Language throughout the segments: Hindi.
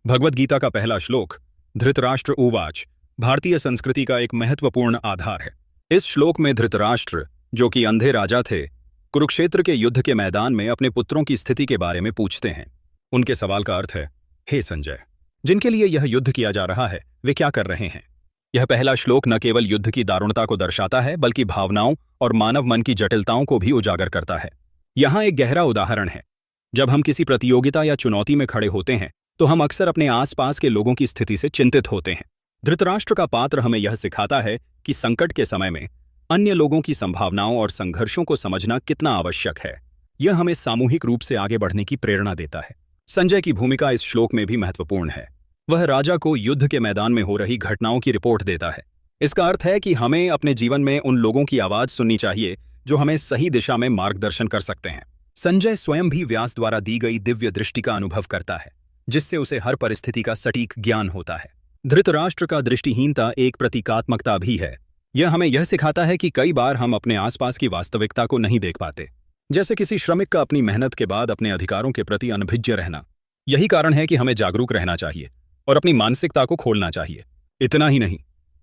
भगवद गीता का पहला श्लोक धृतराष्ट्र उवाच भारतीय संस्कृति का एक महत्वपूर्ण आधार है। इस श्लोक में धृतराष्ट्र, जो कि अंधे राजा थे, कुरुक्षेत्र के युद्ध के मैदान में अपने पुत्रों की स्थिति के बारे में पूछते हैं। उनके सवाल का अर्थ है, हे संजय, जिनके लिए यह युद्ध किया जा रहा है वे क्या कर रहे हैं। यह पहला श्लोक न केवल युद्ध की दारुणता को दर्शाता है बल्कि भावनाओं और मानव मन की जटिलताओं को भी उजागर करता है। यहाँ एक गहरा उदाहरण है। जब हम किसी प्रतियोगिता या चुनौती में खड़े होते हैं तो हम अक्सर अपने आसपास के लोगों की स्थिति से चिंतित होते हैं। धृतराष्ट्र का पात्र हमें यह सिखाता है कि संकट के समय में अन्य लोगों की संभावनाओं और संघर्षों को समझना कितना आवश्यक है। यह हमें सामूहिक रूप से आगे बढ़ने की प्रेरणा देता है। संजय की भूमिका इस श्लोक में भी महत्वपूर्ण है। वह राजा को युद्ध के मैदान में हो रही घटनाओं की रिपोर्ट देता है। इसका अर्थ है कि हमें अपने जीवन में उन लोगों की आवाज सुननी चाहिए जो हमें सही दिशा में मार्गदर्शन कर सकते हैं। संजय स्वयं भी व्यास द्वारा दी गई दिव्य दृष्टि का अनुभव करता है, जिससे उसे हर परिस्थिति का सटीक ज्ञान होता है। धृतराष्ट्र का दृष्टिहीनता एक प्रतीकात्मकता भी है। यह हमें यह सिखाता है कि कई बार हम अपने आसपास की वास्तविकता को नहीं देख पाते, जैसे किसी श्रमिक का अपनी मेहनत के बाद अपने अधिकारों के प्रति अनभिज्ञ रहना। यही कारण है कि हमें जागरूक रहना चाहिए और अपनी मानसिकता को खोलना चाहिए। इतना ही नहीं,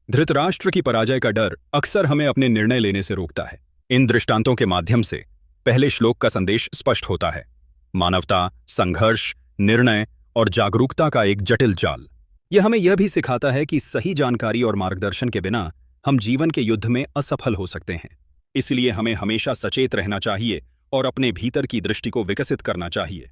धृतराष्ट्र की पराजय का डर अक्सर हमें अपने निर्णय लेने से रोकता है। इन दृष्टांतों के माध्यम से पहले श्लोक का संदेश स्पष्ट होता है। मानवता, संघर्ष, निर्णय और जागरूकता का एक जटिल जाल। यह हमें यह भी सिखाता है कि सही जानकारी और मार्गदर्शन के बिना हम जीवन के युद्ध में असफल हो सकते हैं। इसलिए हमें हमेशा सचेत रहना चाहिए और अपने भीतर की दृष्टि को विकसित करना चाहिए।